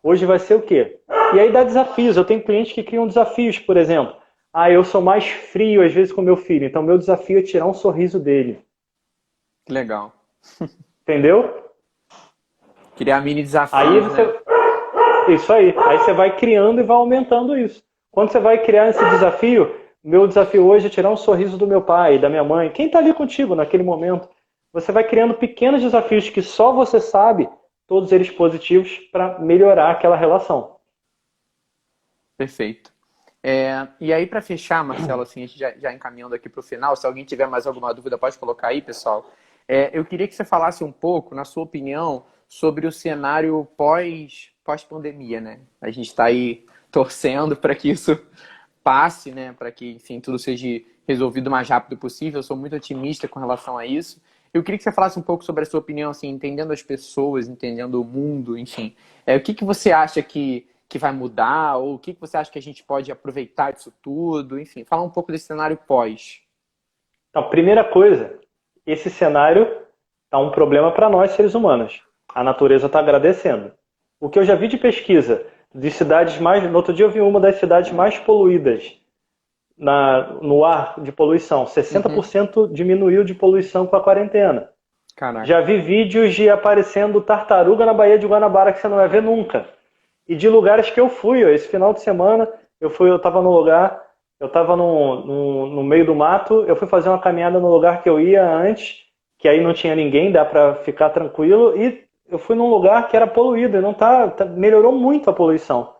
Hoje vai ser o quê? E aí dá desafios. Eu tenho clientes que criam desafios, por exemplo. Eu sou mais frio às vezes com meu filho, então meu desafio é tirar um sorriso dele. Legal. Entendeu? Criar mini desafios, Aí você... né? Isso aí. Aí você vai criando e vai aumentando isso. Quando você vai criar esse desafio, meu desafio hoje é tirar um sorriso do meu pai, da minha mãe, quem está ali contigo naquele momento. Você vai criando pequenos desafios que só você sabe, todos eles positivos, para melhorar aquela relação. Perfeito. E aí, para fechar, Marcelo, assim, a gente já encaminhando aqui para o final, se alguém tiver mais alguma dúvida, pode colocar aí, pessoal. Eu queria que você falasse um pouco, na sua opinião, sobre o cenário pós-pandemia, né? A gente está aí torcendo para que isso passe, né? Para que, enfim, tudo seja resolvido o mais rápido possível. Eu sou muito otimista com relação a isso. Eu queria que você falasse um pouco sobre a sua opinião, assim, entendendo as pessoas, entendendo o mundo, enfim. O que você acha que vai mudar, ou o que você acha que a gente pode aproveitar disso tudo, enfim, falar um pouco desse cenário pós. Então, primeira coisa, esse cenário está um problema para nós, seres humanos. A natureza está agradecendo. O que eu já vi de pesquisa de cidades mais... No outro dia eu vi uma das cidades mais poluídas no ar de poluição. 60% diminuiu de poluição com a quarentena. Caraca. Já vi vídeos de aparecendo tartaruga na Baía de Guanabara que você não vai ver nunca. E de lugares que eu fui. Esse final de semana eu estava num lugar, eu estava no meio do mato, eu fui fazer uma caminhada no lugar que eu ia antes, que aí não tinha ninguém, dá para ficar tranquilo, e eu fui num lugar que era poluído, e não melhorou muito a poluição.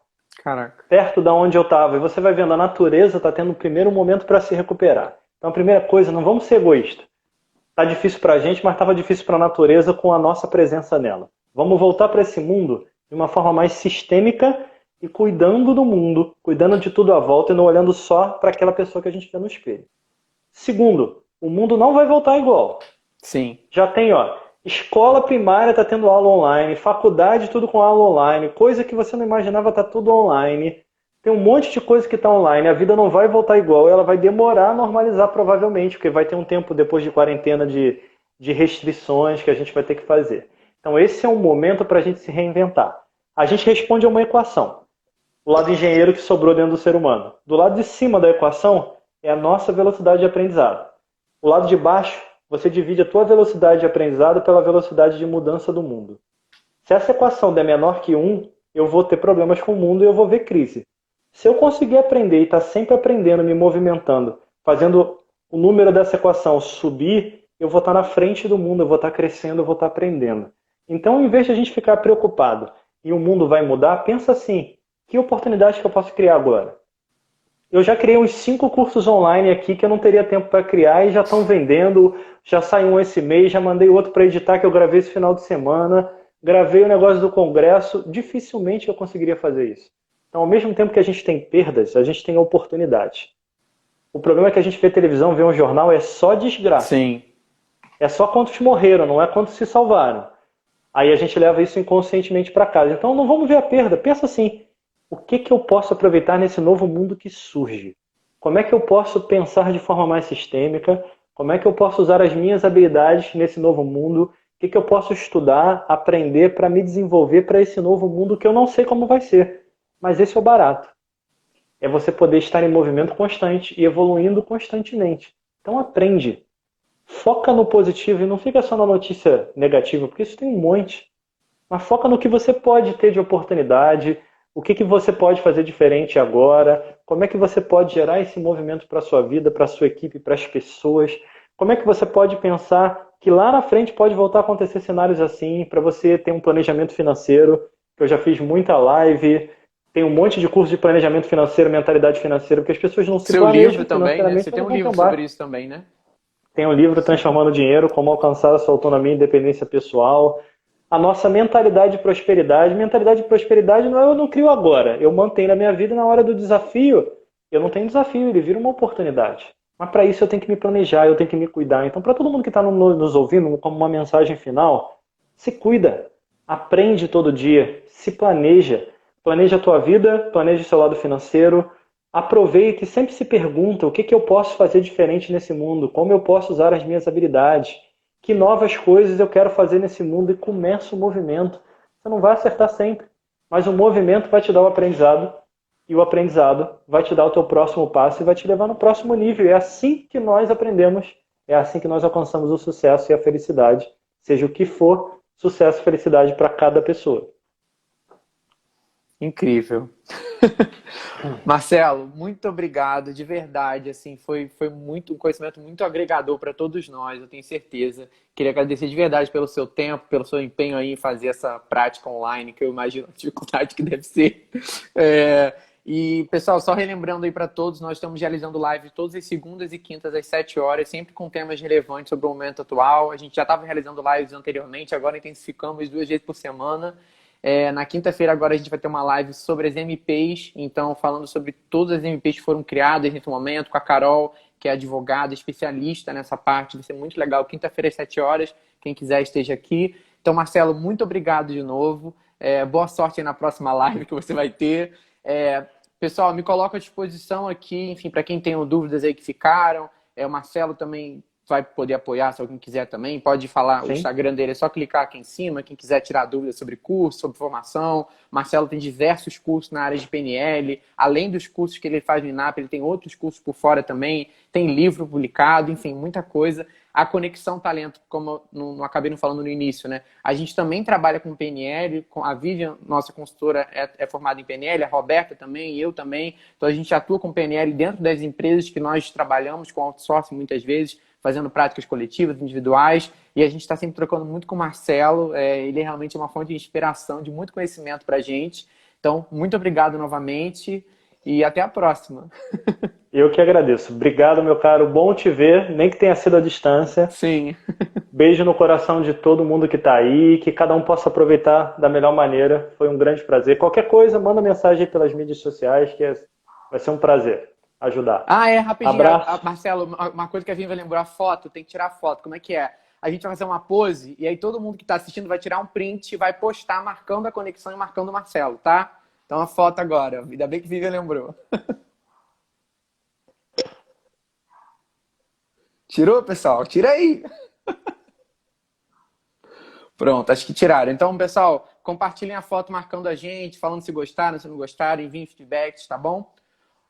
Caraca. Perto da onde eu estava. E você vai vendo, a natureza está tendo o primeiro momento para se recuperar. Então a primeira coisa, não vamos ser egoístas. Está difícil para a gente, mas estava difícil para a natureza com a nossa presença nela. Vamos voltar para esse mundo de uma forma mais sistêmica e cuidando do mundo, cuidando de tudo à volta e não olhando só para aquela pessoa que a gente vê no espelho. Segundo, o mundo não vai voltar igual. Sim. Já tem, escola primária está tendo aula online, faculdade tudo com aula online, coisa que você não imaginava está tudo online. Tem um monte de coisa que está online, a vida não vai voltar igual, ela vai demorar a normalizar provavelmente, porque vai ter um tempo depois de quarentena de restrições que a gente vai ter que fazer. Então esse é um momento para a gente se reinventar. A gente responde a uma equação. O lado engenheiro que sobrou dentro do ser humano. Do lado de cima da equação é a nossa velocidade de aprendizado. O lado de baixo, você divide a tua velocidade de aprendizado pela velocidade de mudança do mundo. Se essa equação der menor que 1, eu vou ter problemas com o mundo e eu vou ver crise. Se eu conseguir aprender e estar sempre aprendendo, me movimentando, fazendo o número dessa equação subir, eu vou estar na frente do mundo, eu vou estar crescendo, eu vou estar aprendendo. Então, em vez de a gente ficar preocupado e o mundo vai mudar, pensa assim, que oportunidade que eu posso criar agora? Eu já criei uns 5 cursos online aqui que eu não teria tempo para criar e já estão vendendo, já saiu um esse mês, já mandei outro para editar que eu gravei esse final de semana, gravei o negócio do congresso, dificilmente eu conseguiria fazer isso. Então, ao mesmo tempo que a gente tem perdas, a gente tem oportunidades. O problema é que a gente vê televisão, vê um jornal, é só desgraça. Sim. É só quantos morreram, não é quantos se salvaram. Aí a gente leva isso inconscientemente para casa. Então não vamos ver a perda. Pensa assim, o que que eu posso aproveitar nesse novo mundo que surge? Como é que eu posso pensar de forma mais sistêmica? Como é que eu posso usar as minhas habilidades nesse novo mundo? O que que eu posso estudar, aprender para me desenvolver para esse novo mundo que eu não sei como vai ser. Mas esse é o barato. É você poder estar em movimento constante e evoluindo constantemente. Então aprende. Foca no positivo e não fica só na notícia negativa, porque isso tem um monte. Mas foca no que você pode ter de oportunidade, o que que você pode fazer diferente agora, como é que você pode gerar esse movimento para a sua vida, para a sua equipe, para as pessoas, como é que você pode pensar que lá na frente pode voltar a acontecer cenários assim, para você ter um planejamento financeiro, que eu já fiz muita live, tem um monte de curso de planejamento financeiro, mentalidade financeira, porque as pessoas não se Seu planejam livro também, né? financeiramente, Você tem elas um vão livro tombar. sobre isso também, né? Tem um livro Sim. Transformando Dinheiro, como alcançar a sua autonomia e independência pessoal. A nossa mentalidade de prosperidade. Mentalidade de prosperidade não é eu não crio agora. Eu mantenho na minha vida na hora do desafio. Eu não tenho desafio, ele vira uma oportunidade. Mas para isso eu tenho que me planejar, eu tenho que me cuidar. Então, para todo mundo que está nos ouvindo, como uma mensagem final, se cuida. Aprende todo dia, se planeja. Planeja a tua vida, planeja o seu lado financeiro, aproveita e sempre se pergunta o que que eu posso fazer diferente nesse mundo, como eu posso usar as minhas habilidades, que novas coisas eu quero fazer nesse mundo e começa o movimento. Você não vai acertar sempre, mas o movimento vai te dar o aprendizado e o aprendizado vai te dar o teu próximo passo e vai te levar no próximo nível. É assim que nós aprendemos, é assim que nós alcançamos o sucesso e a felicidade, seja o que for, sucesso e felicidade para cada pessoa. Incrível. Marcelo, muito obrigado, de verdade, assim, foi muito um conhecimento muito agregador para todos nós, eu tenho certeza. Queria agradecer de verdade pelo seu tempo, pelo seu empenho aí em fazer essa prática online, que eu imagino a dificuldade que deve ser. E, pessoal, só relembrando aí para todos, nós estamos realizando live todas as segundas e quintas às 7 horas, sempre com temas relevantes sobre o momento atual. A gente já estava realizando lives anteriormente, agora intensificamos 2 vezes por semana. Na quinta-feira agora a gente vai ter uma live sobre as MPs, então falando sobre todas as MPs que foram criadas nesse momento, com a Carol, que é advogada, especialista nessa parte, vai ser muito legal. Quinta-feira às 7 horas, quem quiser esteja aqui. Então, Marcelo, muito obrigado de novo. Boa sorte aí na próxima live que você vai ter. Pessoal, me coloco à disposição aqui, enfim, para quem tem dúvidas aí que ficaram. O Marcelo também vai poder apoiar, se alguém quiser também. Pode falar. Sim. O Instagram dele é só clicar aqui em cima. Quem quiser tirar dúvidas sobre curso, sobre formação. Marcelo tem diversos cursos na área de PNL. Além dos cursos que ele faz no INAP, ele tem outros cursos por fora também. Tem livro publicado, enfim, muita coisa. A Conexão Talento, como eu não acabei não falando no início, né? A gente também trabalha com PNL. A Vivian, nossa consultora, é formada em PNL. A Roberta também, eu também. Então, a gente atua com PNL dentro das empresas que nós trabalhamos com outsourcing muitas vezes, fazendo práticas coletivas, individuais, e a gente está sempre trocando muito com o Marcelo, ele realmente é uma fonte de inspiração, de muito conhecimento para a gente. Então, muito obrigado novamente e até a próxima. Eu que agradeço. Obrigado, meu caro. Bom te ver, nem que tenha sido à distância. Sim. Beijo no coração de todo mundo que está aí, que cada um possa aproveitar da melhor maneira. Foi um grande prazer. Qualquer coisa, manda mensagem pelas mídias sociais, que vai ser um prazer ajudar. Rapidinho. Abraço. Marcelo, uma coisa que a Vivian vai lembrar, foto, tem que tirar foto. Como é que é? A gente vai fazer uma pose e aí todo mundo que está assistindo vai tirar um print e vai postar marcando a conexão e marcando o Marcelo, tá? Então a foto agora. Ainda bem que a Vivian lembrou. Tirou, pessoal? Tira aí! Pronto, acho que tiraram. Então, pessoal, compartilhem a foto marcando a gente, falando se gostaram, se não gostaram, enviem feedbacks, tá bom?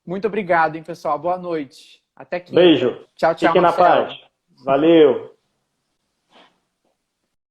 Muito obrigado, hein, pessoal. Boa noite. Até quinta. Beijo. Tchau, tchau, Fiquem Marcelo. na paz. Valeu.